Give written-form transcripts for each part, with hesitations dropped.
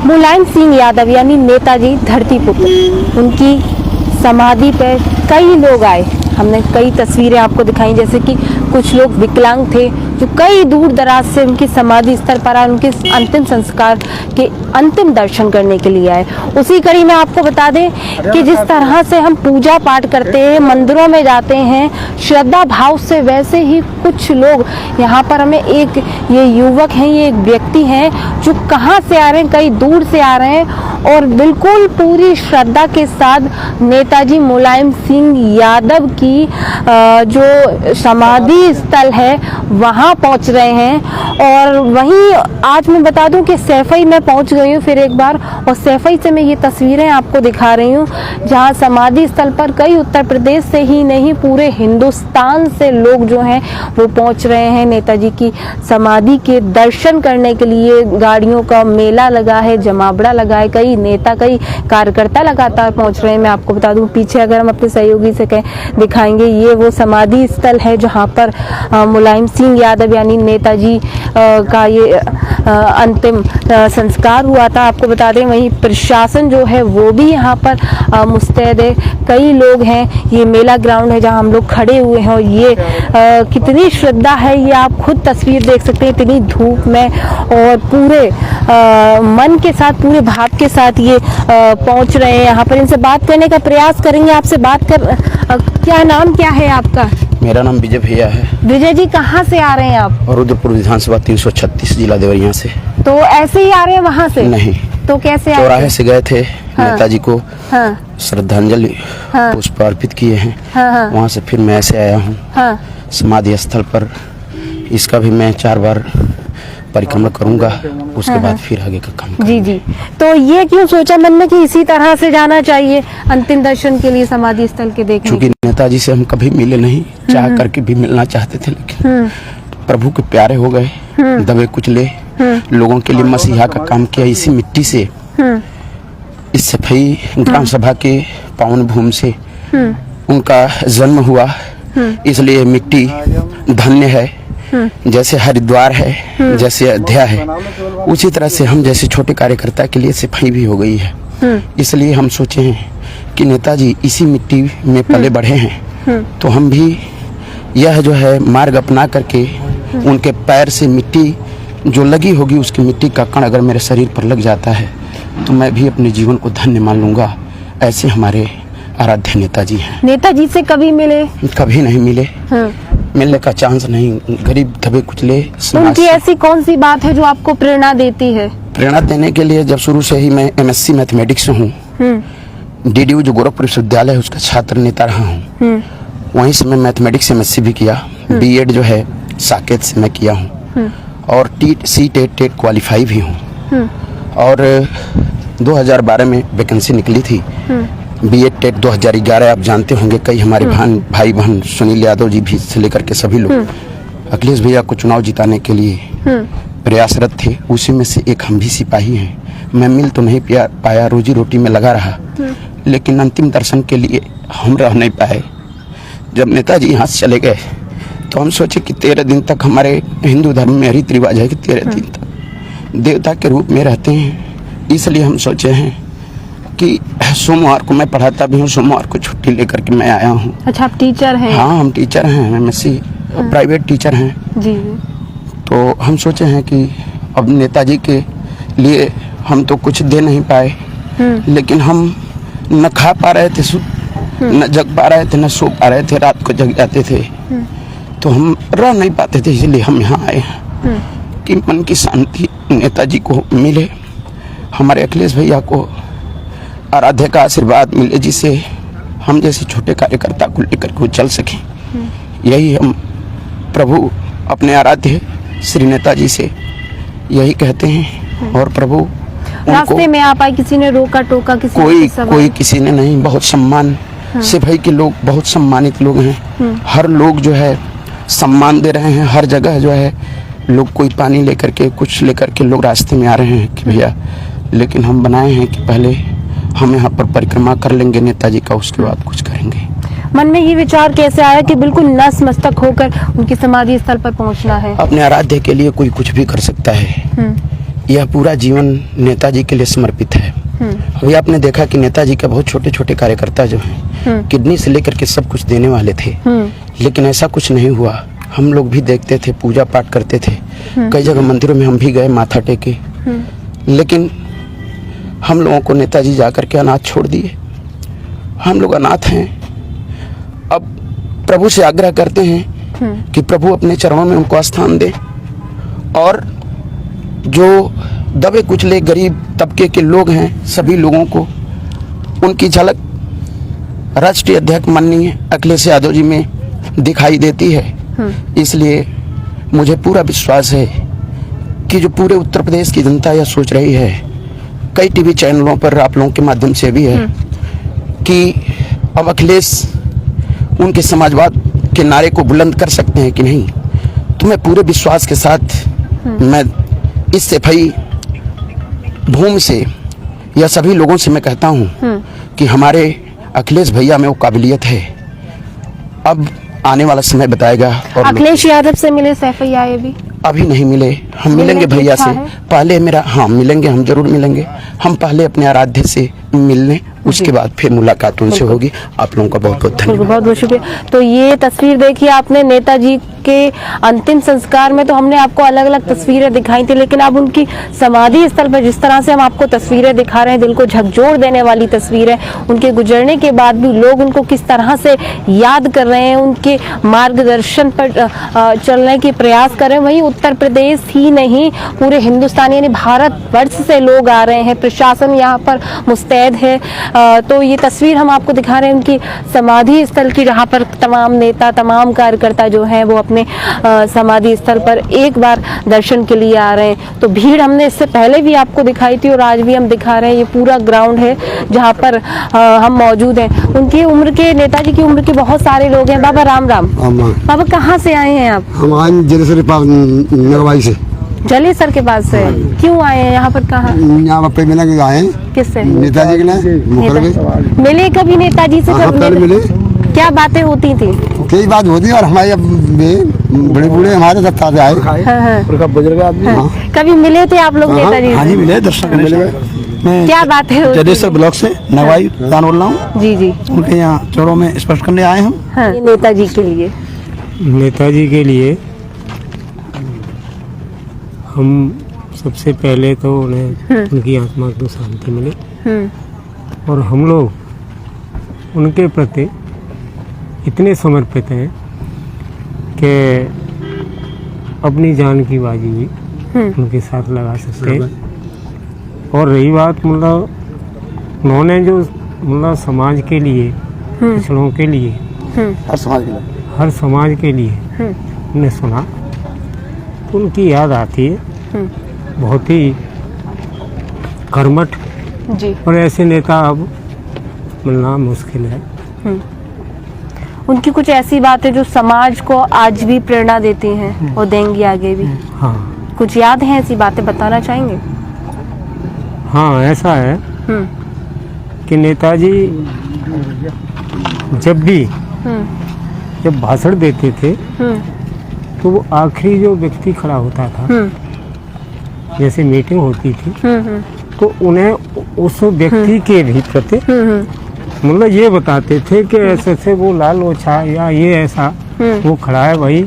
मुलायम सिंह यादव यानी नेताजी धरती पुत्र, उनकी समाधि पर कई लोग आए। हमने कई तस्वीरें आपको दिखाई, जैसे कि कुछ लोग विकलांग थे जो कई दूर दराज से उनकी समाधि स्थल पर आए, उनके अंतिम संस्कार के अंतिम दर्शन करने के लिए आए। उसी कड़ी में आपको बता दें कि जिस तरह से हम पूजा पाठ करते हैं, मंदिरों में जाते हैं श्रद्धा भाव से, वैसे ही कुछ लोग यहाँ पर हमें एक ये युवक हैं, ये एक व्यक्ति हैं जो कहाँ से आ रहे हैं, कई दूर से आ रहे हैं और बिल्कुल पूरी श्रद्धा के साथ नेताजी मुलायम सिंह यादव की जो समाधि स्थल है वहाँ पहुँच रहे हैं। और वहीं आज मैं बता दूं कि सैफई में पहुँच गई हूँ फिर एक बार, और सैफई से मैं ये तस्वीरें आपको दिखा रही हूँ जहाँ समाधि स्थल पर कई उत्तर प्रदेश से ही नहीं पूरे हिंदुस्तान से लोग जो हैं वो पहुँच रहे हैं नेताजी की समाधि के दर्शन करने के लिए। गाड़ियों का मेला लगा है, जमावड़ा लगा है, कई नेता कई कार्यकर्ता लगातार पहुँच रहे हैं। मैं आपको बता दूं पीछे अगर हम अपने सहयोगी से दिखाएंगे, ये वो समाधि स्थल है जहाँ पर मुलायम सिंह यादव यानी नेताजी का ये अंतिम संस्कार हुआ था। आपको बता दें वहीं प्रशासन जो है वो भी यहाँ पर मुस्तैद है, कई लोग हैं। ये मेला ग्राउंड है जहाँ हम लोग खड़े हुए हैं और ये कितनी श्रद्धा है ये आप खुद तस्वीर देख सकते हैं, इतनी धूप में और पूरे मन के साथ, पूरे भाव के साथ ये पहुँच रहे हैं यहाँ पर। इनसे बात करने का प्रयास करेंगे, आपसे बात कर क्या नाम क्या है आपका? मेरा नाम विजय भैया है। विजय जी कहाँ से आ रहे हैं आप? रुद्रपुर विधानसभा 336 जिला देवरिया से। तो ऐसे ही आ रहे हैं वहाँ से? नहीं, तो कैसे आए? चौराहे से गए थे। हाँ, नेताजी को श्रद्धांजलि पुष्प अर्पित किए हैं। वहाँ से फिर मैं ऐसे आया हूँ समाधि स्थल पर। इसका भी मैं 4 बार परिक्रमा करूंगा, उसके बाद फिर आगे का काम करूंगा। जी। तो ये क्यों सोचा मन में कि इसी तरह से जाना चाहिए अंतिम दर्शन के लिए समाधि स्थल के देखने? क्योंकि नेताजी से हम कभी मिले नहीं, चाह करके भी मिलना चाहते थे, लेकिन प्रभु के प्यारे हो गए, दबे कुचले लोगों के लिए मसीहा का काम किया। इसी मिट्टी से, इस सफाई ग्राम सभा के पावन भूमि से उनका जन्म हुआ, इसलिए मिट्टी धन्य है। जैसे हरिद्वार है, जैसे अयोध्या है, उसी तरह से हम जैसे छोटे कार्यकर्ता के लिए सफाई भी हो गई है। इसलिए हम सोचे हैं कि नेताजी इसी मिट्टी में पले बढ़े हैं, तो हम भी यह जो है मार्ग अपना करके उनके पैर से मिट्टी जो लगी होगी, उसकी मिट्टी का कण अगर मेरे शरीर पर लग जाता है तो मैं भी अपने जीवन को धन्य मान लूंगा। ऐसे हमारे आराध्य नेताजी हैं। नेताजी से कभी मिले? कभी नहीं मिले, मिलने का चांस नहीं। गरीब दबे कुचले उनकी ऐसी कौन सी बात है जो आपको प्रेरणा देती है? प्रेरणा देने के लिए जब शुरू से ही मैं MSc मैथमेटिक्स से हूँ, DDU जो गोरखपुर विश्वविद्यालय है उसका छात्र नेता रहा हूँ। वहीं से मैं मैथमेटिक्स MSc भी किया, B.Ed जो है साकेत से मैं किया हूँ, और टेट क्वालिफाई भी हूँ। और 2012 में वैकेंसी निकली थी B.Ed टेट 2011, आप जानते होंगे। कई हमारे भाई बहन सुनील यादव जी भी से लेकर के सभी लोग अखिलेश भैया को चुनाव जिताने के लिए प्रयासरत थे। उसी में से एक हम भी सिपाही हैं। मैं मिल तो नहीं पाया, रोजी रोटी में लगा रहा, लेकिन अंतिम दर्शन के लिए हम रह नहीं पाए। जब नेताजी यहाँ से चले गए तो हम सोचे कि 13 दिन तक, हमारे हिंदू धर्म में रीति रिवाज है कि 13 दिन तक देवता के रूप में रहते हैं। इसलिए हम सोचे हैं कि सोमवार को मैं पढ़ाता भी हूँ, सोमवार को छुट्टी लेकर के मैं आया हूँ। अच्छा, आप टीचर हैं? हाँ, हम टीचर हैं, MSc प्राइवेट टीचर हैं जी। तो हम सोचे हैं कि अब नेताजी के लिए हम तो कुछ दे नहीं पाए, लेकिन हम न खा पा रहे थे, न जग पा रहे थे, न सो पा रहे थे, रात को जग जाते थे, तो हम रह नहीं पाते थे। इसलिए हम यहाँ आए हैं कि मन की शांति नेताजी को मिले, हमारे अखिलेश भैया को आराध्य का आशीर्वाद मिले, जिसे हम जैसे छोटे कार्यकर्ता को लेकर के चल सकें। यही हम प्रभु अपने आराध्य श्री नेताजी से यही कहते हैं। और प्रभु रास्ते में आप आए, किसी ने रोका टोका? कोई किसी ने नहीं। बहुत सम्मान से भाई के लोग बहुत सम्मानित लोग हैं। हर लोग जो है सम्मान दे रहे हैं। हर जगह जो है लोग कोई पानी लेकर के, कुछ लेकर के लोग रास्ते में आ रहे हैं कि भैया, लेकिन हम बनाए हैं कि पहले हम यहाँ पर परिक्रमा कर लेंगे नेताजी का, उसके बाद कुछ करेंगे। मन में ये विचार कैसे आया कि बिल्कुल नतमस्तक होकर उनकी समाधि स्थल पर पहुँचना है? अपने आराध्य के लिए कोई कुछ भी कर सकता है। यह पूरा जीवन नेताजी के लिए समर्पित है। अभी आपने देखा कि नेताजी के बहुत छोटे छोटे कार्यकर्ता जो हैं किडनी से लेकर के सब कुछ देने वाले थे, लेकिन ऐसा कुछ नहीं हुआ। हम लोग भी देखते थे, पूजा पाठ करते थे, कई जगह मंदिरों में हम भी गए माथा टेके, लेकिन हम लोगों को नेताजी जाकर के अनाथ छोड़ दिए। हम लोग अनाथ हैं। अब प्रभु से आग्रह करते हैं कि प्रभु अपने चरणों में उनको स्थान दे, और जो दबे कुचले गरीब तबके के लोग हैं सभी लोगों को उनकी झलक राष्ट्रीय अध्यक्ष माननीय अखिलेश यादव जी में दिखाई देती है। इसलिए मुझे पूरा विश्वास है कि जो पूरे उत्तर प्रदेश की जनता यह सोच रही है, कई टीवी चैनलों पर आप लोगों के माध्यम से भी है कि अब अखिलेश उनके समाजवाद के नारे को बुलंद कर सकते हैं कि नहीं। तो मैं पूरे विश्वास के साथ मैं इस सफाई भूमि से या सभी लोगों से मैं कहता हूं कि हमारे अखिलेश भैया में वो काबिलियत है। अब आने वाला समय बताएगा। और अखिलेश यादव से मिले सैफई आए भी? अभी नहीं मिले, हम मिलेंगे भैया से। पहले मेरा मिलेंगे, हम जरूर मिलेंगे। हम पहले अपने आराध्य से मिलने, उसके बाद फिर मुलाकात उनसे होगी। आप लोगों का बहुत बहुत धन्यवाद। बहुत बहुत शुक्रिया। तो ये तस्वीर देखिए आपने, नेताजी के अंतिम संस्कार में तो हमने आपको अलग अलग तस्वीरें दिखाई थी, लेकिन अब उनकी समाधि स्थल पर जिस तरह से हम आपको तस्वीरें दिखा रहे हैं, दिल को झकझोर देने वाली तस्वीरें, उनके गुजरने के बाद भी लोग उनको किस तरह से याद कर रहे हैं, उनके मार्गदर्शन पर चलने के प्रयास कर रहे हैं। वहीं उत्तर प्रदेश ही नहीं, पूरे हिंदुस्तान यानी भारत वर्ष से लोग आ रहे हैं, प्रशासन यहाँ पर मुस्तैद है। तो ये तस्वीर हम आपको दिखा रहे हैं उनकी समाधि स्थल की, जहाँ पर तमाम नेता, तमाम कार्यकर्ता जो हैं वो अपने समाधि स्थल पर एक बार दर्शन के लिए आ रहे हैं। तो भीड़ हमने इससे पहले भी आपको दिखाई थी और आज भी हम दिखा रहे हैं। ये पूरा ग्राउंड है जहाँ पर हम मौजूद हैं। उनकी उम्र के, नेताजी की उम्र के बहुत सारे लोग हैं। बाबा राम राम। बाबा कहाँ से आए हैं आप? हम आए नगवाई से। जलेसर के पास से क्यों आए हैं यहाँ पर? कहाँ यहाँ पे मिला के आए हैं। किससे? नेताजी के मिले कभी नेताजी से? कब मिले? क्या बातें होती थी? कई बात होती है, और हमारे बड़े बूढ़े हमारे साथ साथ आए। बुजुर्ग आदमी। कभी मिले थे आप लोग नेताजी? हाँ जी, मिले, दर्शन मिले। मैं क्या बातें होती? जलेसर ब्लॉक से नगवाई दान बोल रहा हूँ। जी जी। उनके यहाँ चौड़ों में स्पर्श करने आए हम। हाँ, नेताजी के लिए। नेताजी के लिए हम सबसे पहले तो उन्हें उनकी आत्मा को शांति मिले, और हम लोग उनके प्रति इतने समर्पित हैं कि अपनी जान की बाजी भी उनके साथ लगा सकते हैं। और रही बात मतलब उन्होंने जो मतलब समाज के लिए, पिछड़ों के लिए, हर समाज के लिए उन्हें सुना, तो उनकी याद आती है। बहुत ही कर्मठ जी। और ऐसे नेता अब मिलना मुश्किल है। उनकी कुछ ऐसी बातें जो समाज को आज भी प्रेरणा देती हैं और देंगी आगे भी? हाँ कुछ याद है ऐसी बातें, बताना चाहेंगे? हाँ, ऐसा है कि नेताजी जब भाषण देते थे तो वो आखिरी जो व्यक्ति खड़ा होता था, जैसे मीटिंग होती थी, तो उन्हें उस व्यक्ति के भी प्रति मतलब ये बताते थे कि ऐसे से वो लाल ओछा या ये ऐसा वो खड़ा है भाई,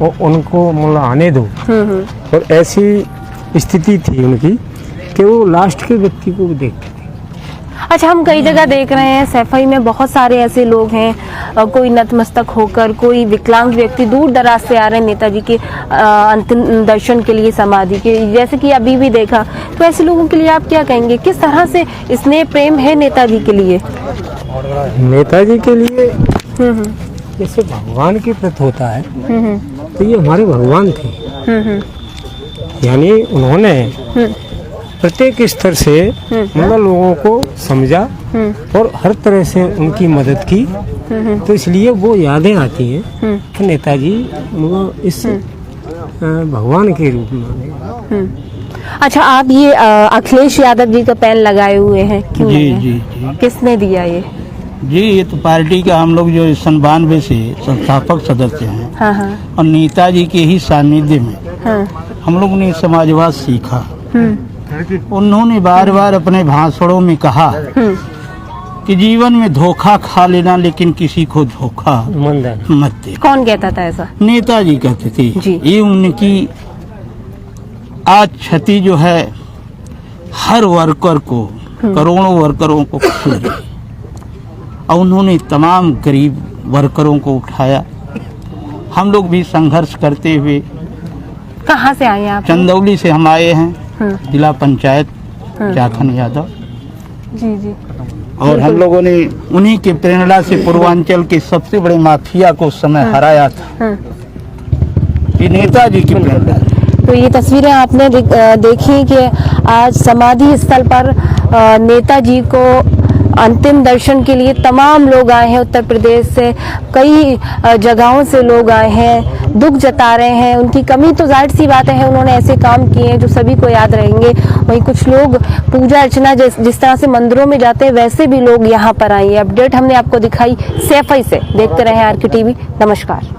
और उनको मतलब आने दो। और ऐसी स्थिति थी उनकी कि वो लास्ट के व्यक्ति को भी देखते थे। अच्छा, हम कई जगह देख रहे हैं सैफई में बहुत सारे ऐसे लोग हैं, कोई नतमस्तक होकर, कोई विकलांग व्यक्ति दूर दराज से आ रहे हैं नेताजी के अंतिम दर्शन के लिए, समाधि के, जैसे कि अभी भी देखा। तो ऐसे लोगों के लिए आप क्या कहेंगे? किस तरह से स्नेह प्रेम है नेताजी के लिए? नेताजी के लिए जैसे भगवान की प्रति होता है, तो ये हमारे भगवान थे। यानी उन्होंने प्रत्येक स्तर से मतलब लोगों को समझा और हर तरह से उनकी मदद की। तो इसलिए वो यादें आती हैं कि नेताजी मतलब इस भगवान के रूप में। अच्छा, आप ये अखिलेश यादव जी का पेन लगाए हुए हैं, क्यों? जी, किसने दिया ये? जी, ये तो पार्टी का हम लोग जो 92 से संस्थापक सदस्य हैं। हाँ हाँ और नेताजी के ही सानिध्य में हम लोग ने समाजवाद सीखा। उन्होंने बार बार अपने भाषणों में कहा कि जीवन में धोखा खा लेना, लेकिन किसी को धोखा मत दे। कौन कहता था ऐसा? नेताजी कहते थे। जी। ये उनकी आज क्षति जो है हर वर्कर को, करोड़ों वर्करों को खल रही है। और उन्होंने तमाम गरीब वर्करों को उठाया। हम लोग भी संघर्ष करते हुए, कहाँ से आए हैं आप? चंदौली से हम आए हैं, जिला पंचायत जाखन यादव। जी जी। और हम लोगों ने उन्हीं के प्रेरणा से पूर्वांचल के सबसे बड़े माफिया को उस समय हराया था। ये नेताजी की प्रेरणा। तो ये तस्वीरें आपने देखी कि आज समाधि स्थल पर नेताजी को अंतिम दर्शन के लिए तमाम लोग आए हैं। उत्तर प्रदेश से कई जगहों से लोग आए हैं, दुख जता रहे हैं। उनकी कमी तो जाहिर सी बात है, उन्होंने ऐसे काम किए हैं जो सभी को याद रहेंगे। वहीं कुछ लोग पूजा अर्चना जिस तरह से मंदिरों में जाते हैं, वैसे भी लोग यहाँ पर आए हैं। अपडेट हमने आपको दिखाई सैफई से। देखते रहे आर के टीवी। नमस्कार।